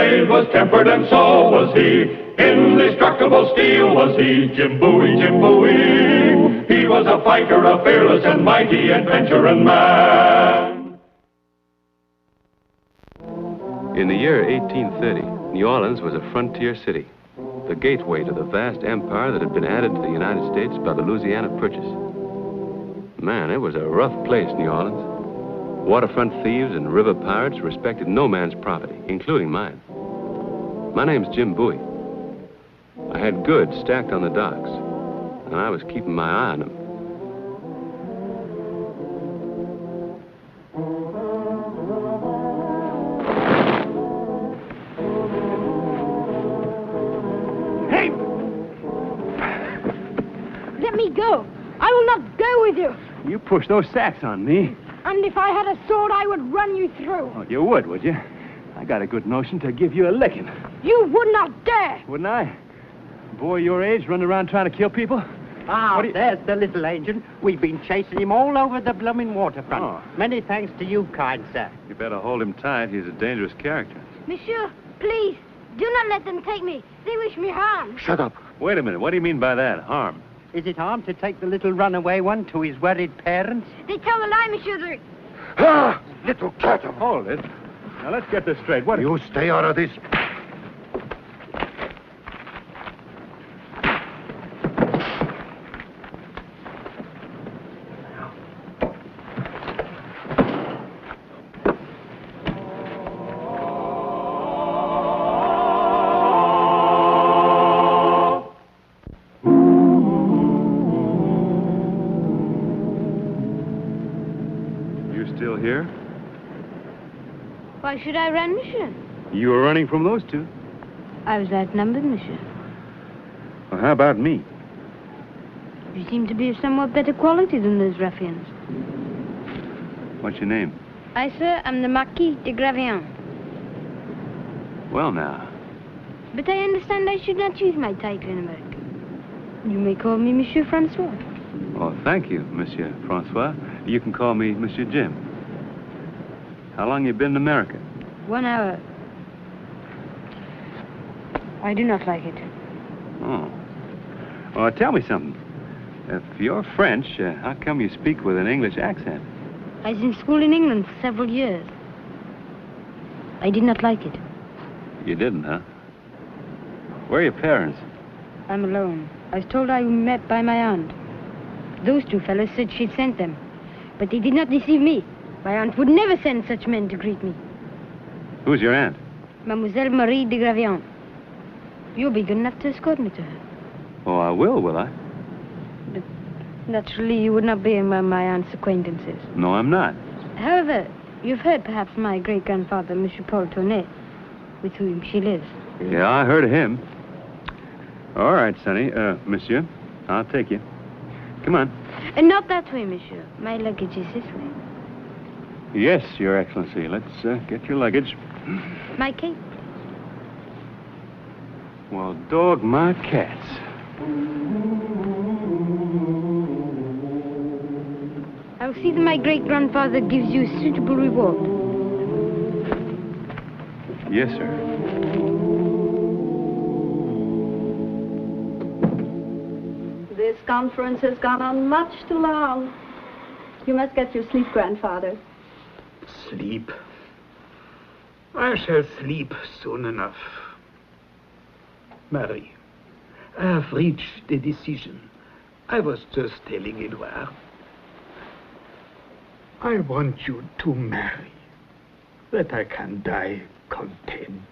blade was tempered and so was he. Indestructible steel was he, Jim Bowie, Jim Bowie. He was a fighter, a fearless and mighty adventuring man. In the year 1830, New Orleans was a frontier city, the gateway to the vast empire that had been added to the United States by the Louisiana Purchase. Man, it was a rough place, New Orleans. Waterfront thieves and river pirates respected no man's property, including mine. My name's Jim Bowie. I had goods stacked on the docks, and I was keeping my eye on them. Hey! Let me go. I will not go with you. You pushed those sacks on me. And if I had a sword, I would run you through. Oh, you would you? I got a good notion to give you a licking. You would not dare. Wouldn't I? Boy your age running around trying to kill people? Ah, there's the little agent. We've been chasing him all over the blooming waterfront. Oh. Many thanks to you, kind sir. You better hold him tight. He's a dangerous character. Monsieur, please, do not let them take me. They wish me harm. Shut up. Wait a minute. What do you mean by that? Harm? Is it harm to take the little runaway one to his worried parents? They tell a lie, Monsieur. Ah, little cat. Hold it. Now, let's get this straight. What? You stay out of this. Here? Why should I run, Monsieur? You were running from those two. I was outnumbered, Monsieur. Well, how about me? You seem to be of somewhat better quality than those ruffians. What's your name? I, sir, am the Marquis de Gravion. Well, now. But I understand I should not use my title in America. You may call me Monsieur François. Oh, thank you, Monsieur François. You can call me Monsieur Jim. How long you been in America? 1 hour. I do not like it. Oh. Well, tell me something. If you're French, how come you speak with an English accent? I was in school in England for several years. I did not like it. You didn't, huh? Where are your parents? I'm alone. I was told I was met by my aunt. Those two fellows said she'd sent them. But they did not deceive me. My aunt would never send such men to greet me. Who's your aunt? Mademoiselle Marie de Gravion. You'll be good enough to escort me to her. Oh, I will I? But naturally, you would not be among my aunt's acquaintances. No, I'm not. However, you've heard perhaps my great-grandfather, Monsieur Paul Tonnet, with whom she lives. Yeah, I heard of him. All right, Sonny. Monsieur, I'll take you. Come on. And not that way, Monsieur. My luggage is this way. Yes, Your Excellency. Let's get your luggage. My cape. Well, dog my cats. I'll see that my great-grandfather gives you a suitable reward. Yes, sir. This conference has gone on much too long. You must get your sleep, grandfather. Sleep? I shall sleep soon enough. Marie, I have reached a decision. I was just telling Edouard. I want you to marry, that I can die content.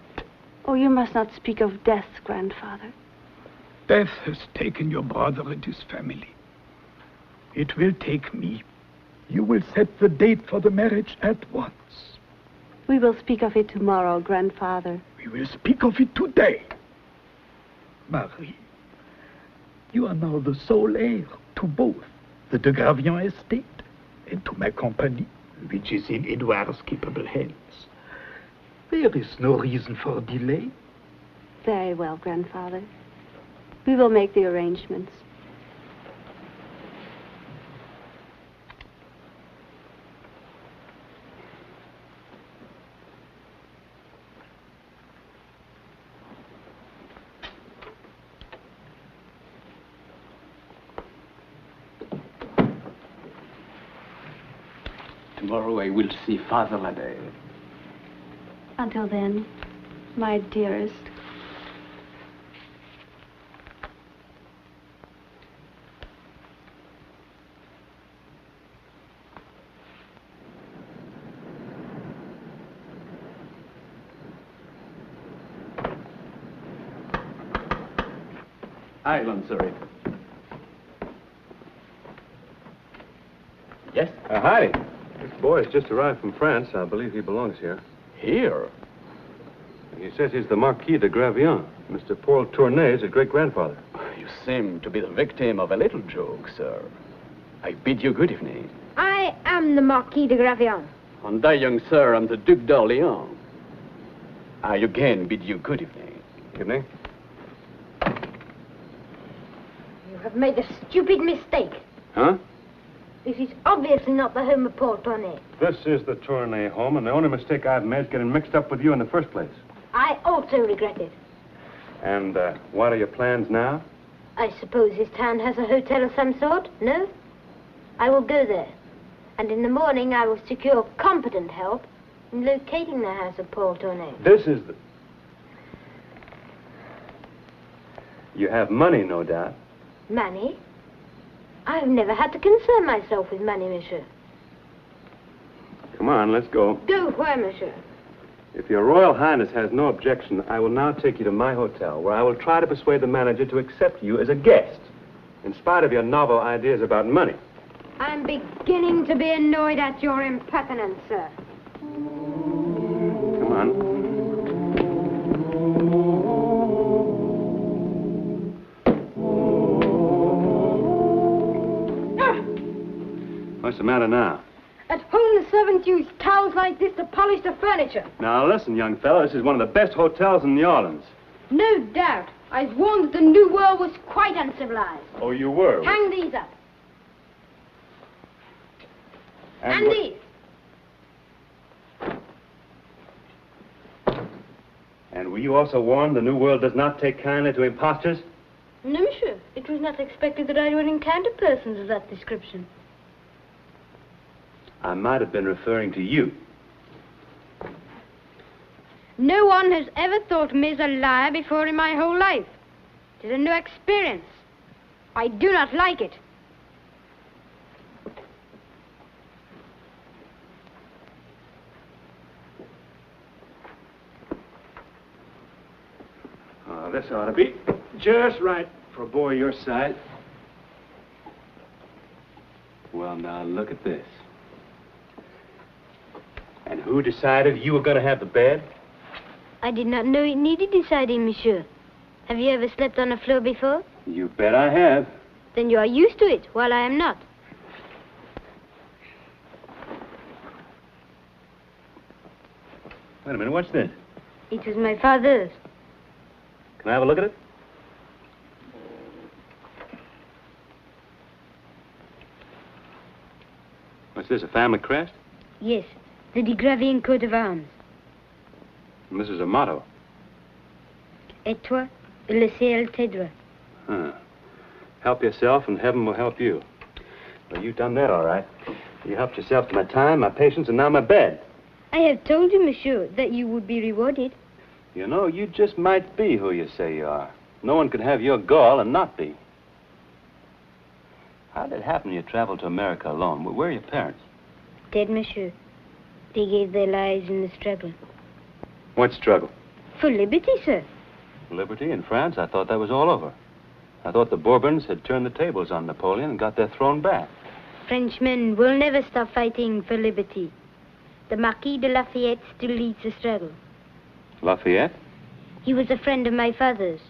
Oh, you must not speak of death, grandfather. Death has taken your brother and his family. It will take me. You will set the date for the marriage at once. We will speak of it tomorrow, grandfather. We will speak of it today. Marie, you are now the sole heir to both the de Gravion estate and to my company, which is in Edouard's capable hands. There is no reason for delay. Very well, grandfather. We will make the arrangements. Tomorrow I will see Father Ladell. Until then, my dearest. Island, sir. Yes? Hi. This boy has just arrived from France. I believe he belongs here. Here? He says he's the Marquis de Gravion. Mr. Paul Tournay's great-grandfather. You seem to be the victim of a little joke, sir. I bid you good evening. I am the Marquis de Gravion. And I, young sir, am the Duc d'Orléans. I again bid you good evening. Evening. You have made a stupid mistake. Huh? This is obviously not the home of Paul Tournay. This is the Tournay home, and the only mistake I've made is getting mixed up with you in the first place. I also regret it. And what are your plans now? I suppose this town has a hotel of some sort, no? I will go there. And in the morning I will secure competent help in locating the house of Paul Tournay. This is the... You have money, no doubt. Money? I have never had to concern myself with money, monsieur. Come on, let's go. Go where, monsieur? If your Royal Highness has no objection, I will now take you to my hotel, where I will try to persuade the manager to accept you as a guest, in spite of your novel ideas about money. I'm beginning to be annoyed at your impertinence, sir. Come on. What's the matter now? At home, the servants use towels like this to polish the furniture. Now, listen, young fella, this is one of the best hotels in New Orleans. No doubt. I was warned that the New World was quite uncivilized. Oh, you were? Hang these up. And these. And were you also warned the New World does not take kindly to impostors? No, monsieur. It was not expected that I would encounter persons of that description. I might have been referring to you. No one has ever thought me as a liar before in my whole life. It is a new experience. I do not like it. Oh, this ought to be just right for a boy your size. Well, now, look at this. And who decided you were going to have the bed? I did not know it needed deciding, monsieur. Have you ever slept on a floor before? You bet I have. Then you are used to it, while I am not. Wait a minute, what's this? It was my father's. Can I have a look at it? What's this, a family crest? Yes, the de Gravion coat of arms. And this is a motto. Et toi, le ciel t'aidera. Huh. Help yourself and heaven will help you. Well, you've done that all right. You helped yourself to my time, my patience, and now my bed. I have told you, monsieur, that you would be rewarded. You know, you just might be who you say you are. No one could have your gall and not be. How did it happen you traveled to America alone? Where are your parents? Dead, monsieur. They gave their lives in the struggle. What struggle? For liberty, sir. Liberty in France? I thought that was all over. I thought the Bourbons had turned the tables on Napoleon and got their throne back. Frenchmen will never stop fighting for liberty. The Marquis de Lafayette still leads the struggle. Lafayette? He was a friend of my father's.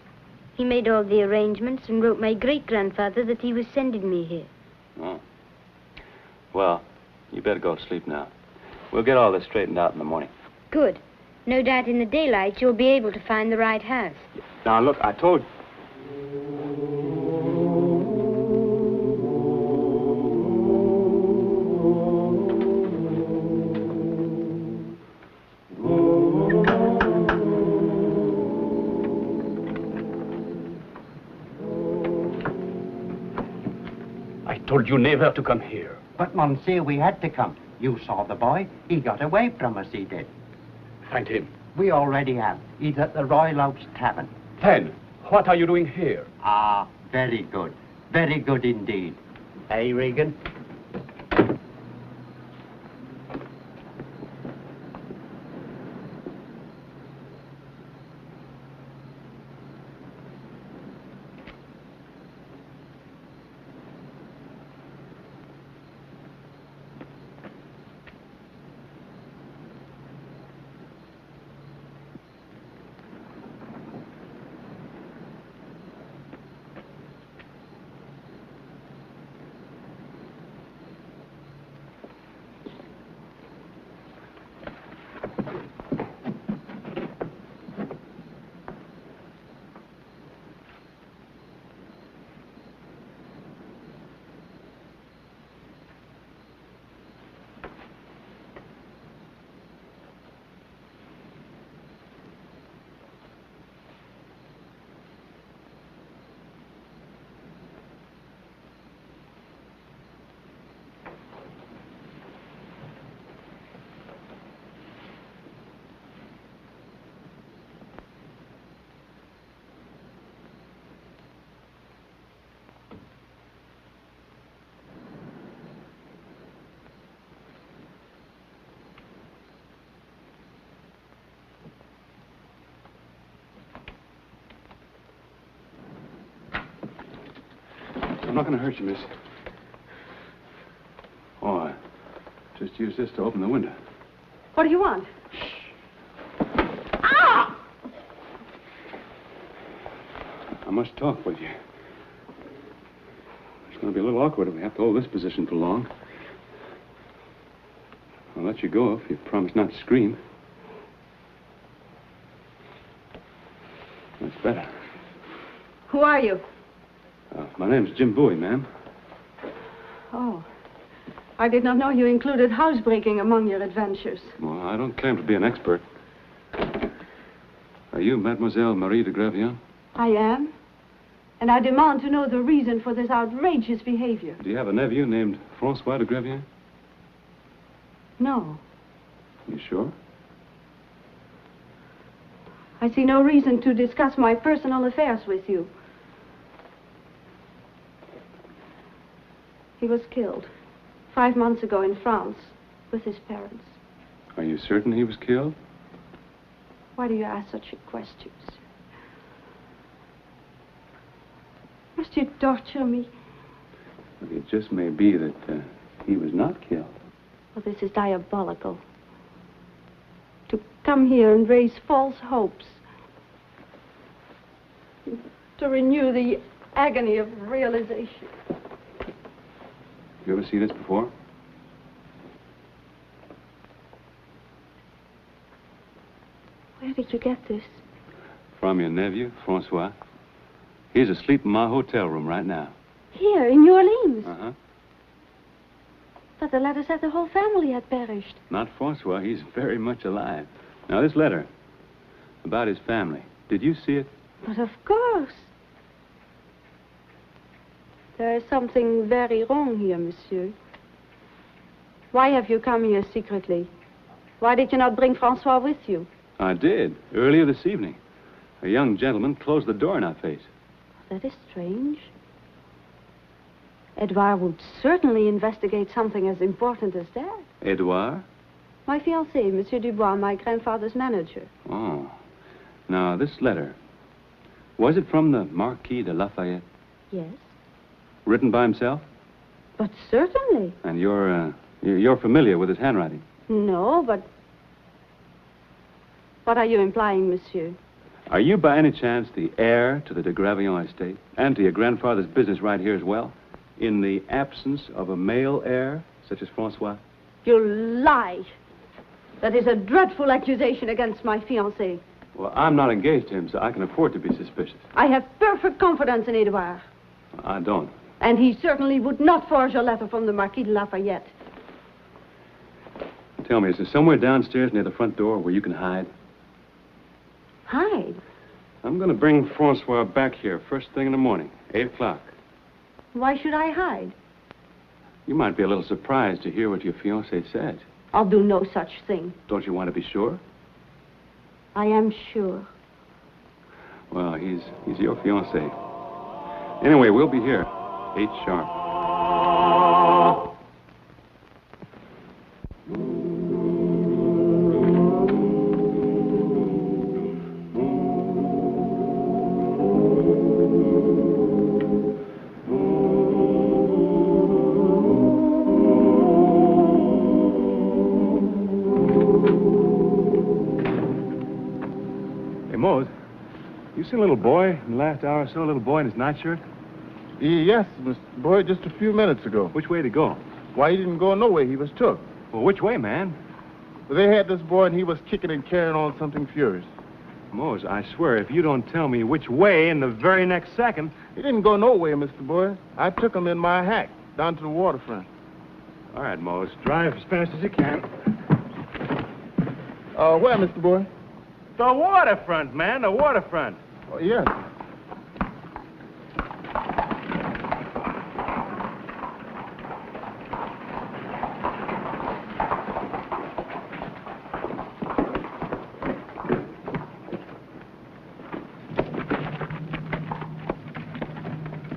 He made all the arrangements and wrote my great-grandfather that he was sending me here. Oh. Well, you better go to sleep now. We'll get all this straightened out in the morning. Good. No doubt in the daylight you'll be able to find the right house. Now, look, I told you. I told you never to come here. But, monsieur, we had to come. You saw the boy. He got away from us, he did. Find him. We already have. He's at the Royal Oaks Tavern. Then, what are you doing here? Ah, very good. Very good indeed. Hey, Regan? I'm not going to hurt you, miss. Oh, I just use this to open the window. What do you want? Ah! I must talk with you. It's going to be a little awkward if we have to hold this position for long. I'll let you go if you promise not to scream. That's better. Who are you? My name's Jim Bowie, ma'am. Oh. I did not know you included housebreaking among your adventures. Well, I don't claim to be an expert. Are you Mademoiselle Marie de Gravillon? I am. And I demand to know the reason for this outrageous behavior. Do you have a nephew named François de Gravillon? No. You sure? I see no reason to discuss my personal affairs with you. He was killed 5 months ago in France with his parents. Are you certain he was killed? Why do you ask such questions? Must you torture me? Well, it just may be that he was not killed. Well, this is diabolical. To come here and raise false hopes. To renew the agony of realization. You ever see this before? Where did you get this? From your nephew, François. He's asleep in my hotel room right now. Here, in New Orleans? Uh-huh. But the letter said the whole family had perished. Not François. He's very much alive. Now, this letter about his family. Did you see it? But of course. There is something very wrong here, monsieur. Why have you come here secretly? Why did you not bring François with you? I did, earlier this evening. A young gentleman closed the door in our face. That is strange. Edouard would certainly investigate something as important as that. Edouard? My fiancé, Monsieur Dubois, my grandfather's manager. Oh. Now, this letter, was it from the Marquis de Lafayette? Yes. Written by himself? But certainly. And you're familiar with his handwriting? No, but... What are you implying, monsieur? Are you by any chance the heir to the de Gravillon estate? And to your grandfather's business right here as well? In the absence of a male heir, such as François? You lie. That is a dreadful accusation against my fiancé. Well, I'm not engaged to him, so I can afford to be suspicious. I have perfect confidence in Edouard. I don't. And he certainly would not forge a letter from the Marquis de Lafayette. Tell me, is there somewhere downstairs near the front door where you can hide? Hide? I'm going to bring François back here first thing in the morning, 8 o'clock. Why should I hide? You might be a little surprised to hear what your fiancé said. I'll do no such thing. Don't you want to be sure? I am sure. Well, he's your fiancé. Anyway, we'll be here. 8 sharp. Hey, Mose, you seen a little boy in the last hour or so, a little boy in his nightshirt? Yes, Mr. Boy, just a few minutes ago. Which way did he go? Why, he didn't go nowhere. He was took. Well, which way, man? They had this boy, and he was kicking and carrying on something furious. Mose, I swear, if you don't tell me which way in the very next second... He didn't go nowhere, Mr. Boy. I took him in my hack down to the waterfront. All right, Mose, drive as fast as you can. Where, Mr. Boy? The waterfront, man, the waterfront. Oh, yes.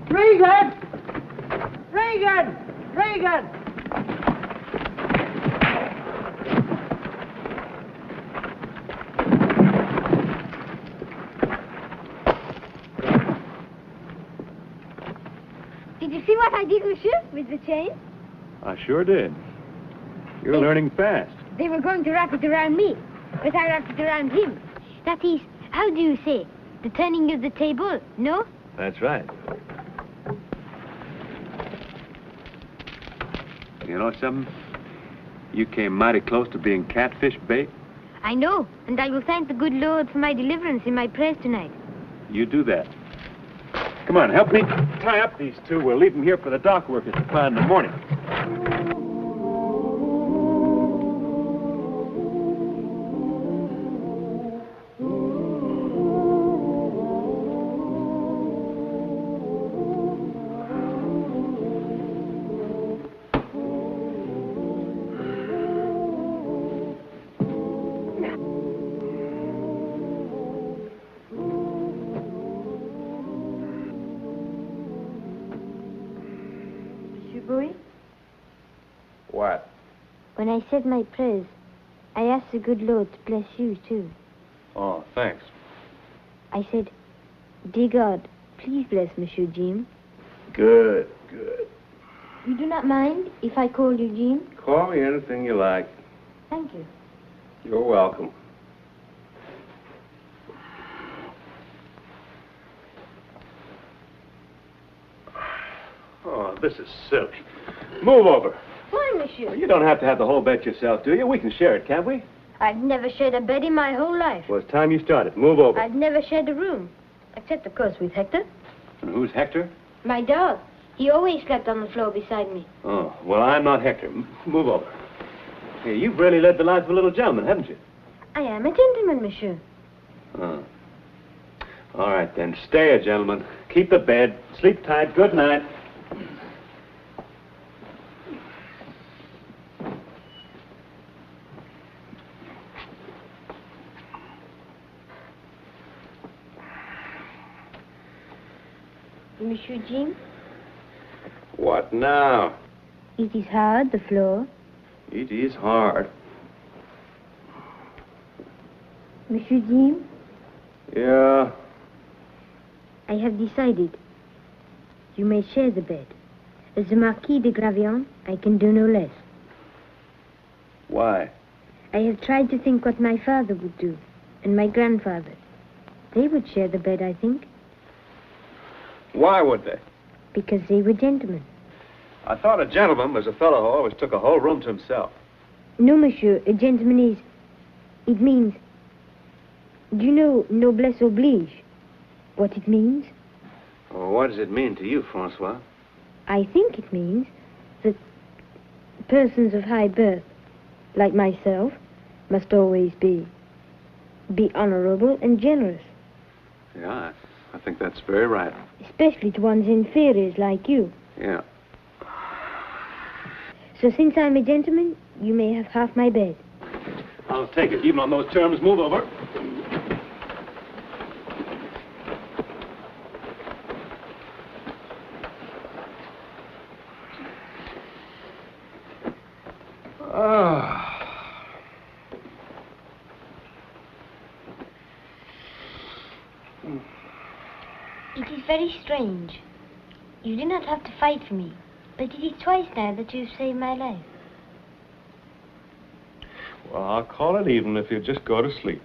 Regan! Regan! Regan! Did you see what I did, monsieur, with the chain? I sure did. You're learning fast. They were going to wrap it around me, but I wrapped it around him. That is, how do you say? The turning of the table, no? That's right. You know something? You came mighty close to being catfish bait. I know, and I will thank the good Lord for my deliverance in my prayers tonight. You do that. Come on, help me tie up these two. We'll leave them here for the dock workers to find in the morning. Bowie, What? when I said my prayers, I asked the good Lord to bless you, too. Oh, thanks. I said, dear God, please bless Monsieur Jim. Good, good. You do not mind if I call you Jim? Call me anything you like. Thank you. You're welcome. Oh, this is silly. Move over. Why, monsieur? You don't have to have the whole bed yourself, do you? We can share it, can't we? I've never shared a bed in my whole life. Well, it's time you started. Move over. I've never shared a room, except, of course, with Hector. And who's Hector? My dog. He always slept on the floor beside me. Oh, well, I'm not Hector. Move over. Hey, you've really led the life of a little gentleman, haven't you? I am a gentleman, monsieur. Oh. All right, then. Stay a gentleman. Keep the bed. Sleep tight. Good night. Monsieur Jim, What now? it is hard, the floor. It is hard. Monsieur Jim, Yeah. I have decided. You may share the bed. As the Marquis de Gravion, I can do no less. Why? I have tried to think what my father would do, and my grandfather. They would share the bed, I think, Why would they? because they were gentlemen. I thought a gentleman was a fellow who always took a whole room to himself. No, monsieur, a gentleman is... It means... Do you know noblesse oblige? What it means? Well, what does it mean to you, Francois? I think it means that persons of high birth, like myself, must always be honorable and generous, Yeah, I think that's very right. especially to one's inferiors like you. Yeah. So since I'm a gentleman, you may have half my bed. I'll take it, even on those terms. Move over. It is very strange. You did not have to fight for me, but it is twice now that you've saved my life. Well, I'll call it even if you just go to sleep.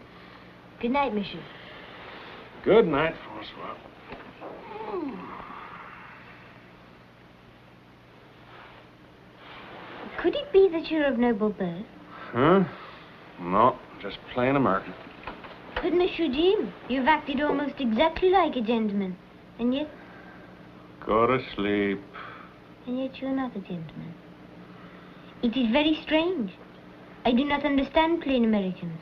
Good night, monsieur. Good night, Francois. Could it be that you're of noble birth? Huh? No, just plain American. But, Monsieur Jim, you've acted almost exactly like a gentleman. And yet... Go to sleep. And yet you're not a gentleman. It is very strange. I do not understand plain Americans.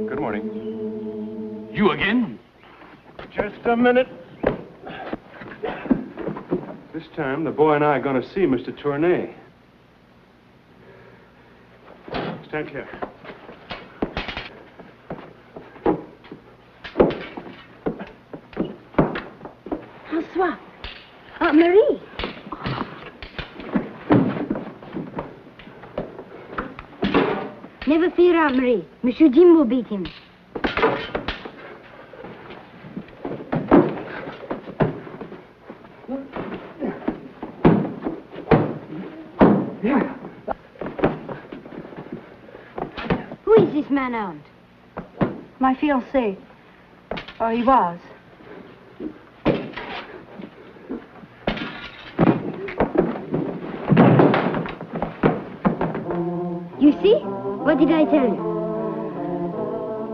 Good morning. You again? Just a minute. This time, the boy and I are going to see Mr. Tournay. Stand clear. François. Aunt Marie. Never fear, Aunt Marie. Monsieur Jim will beat him. Who is this man, Aunt? My fiancé. Or he was. You see? What did I tell you?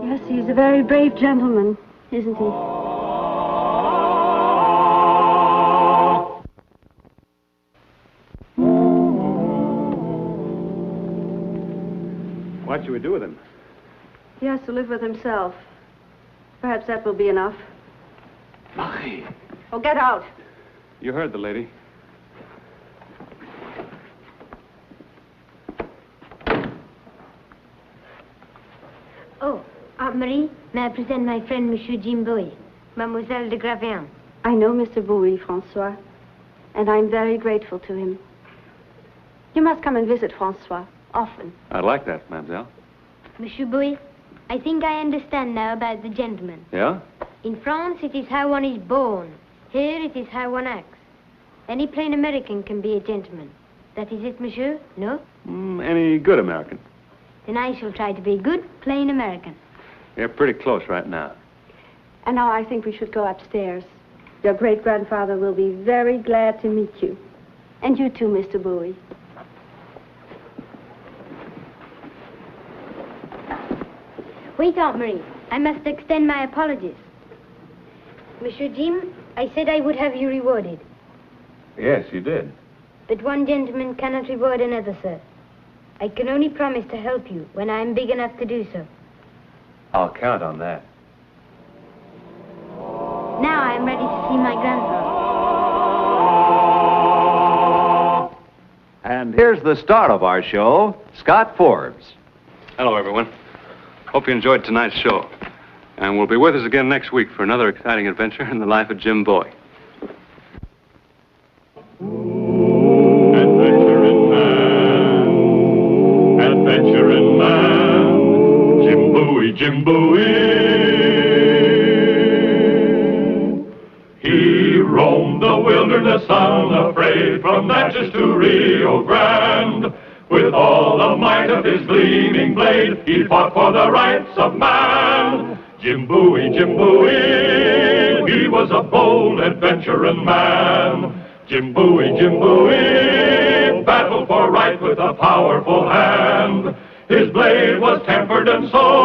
Yes, he's a very brave gentleman, isn't he? What should we do with him? He has to live with himself. Perhaps that will be enough. Marie. Oh, get out. You heard the lady. Oh, Aunt Marie, may I present my friend, Monsieur Jim Bowie, Mademoiselle de Gravian. I know Mr. Bowie, François, and I'm very grateful to him. You must come and visit François often. I'd like that, mademoiselle. Monsieur Bowie, I think I understand now about the gentleman. Yeah? In France, it is how one is born. Here, it is how one acts. Any plain American can be a gentleman. That is it, monsieur? No? Any good American? Then I shall try to be a good, plain American. You're pretty close right now. And now I think we should go upstairs. Your great-grandfather will be very glad to meet you. And you too, Mr. Bowie. Wait, Aunt Marie. I must extend my apologies. Monsieur Jim, I said I would have you rewarded. Yes, you did. But one gentleman cannot reward another, sir. I can only promise to help you when I am big enough to do so. I'll count on that. Now I am ready to see my grandfather. And here's the star of our show, Scott Forbes. Hello, everyone. Hope you enjoyed tonight's show. And we'll be with us again next week for another exciting adventure in the life of Jim Bowie. Adventuring man, Jim Bowie, Jim Bowie. He roamed the wilderness unafraid, from Natchez to Rio Grande. With all the might of his gleaming blade, he fought for the rights of man. Jim Bowie, Jim Bowie, he was a bold adventuring man. Jim Bowie, battled for right with a powerful hand. His blade was tempered and so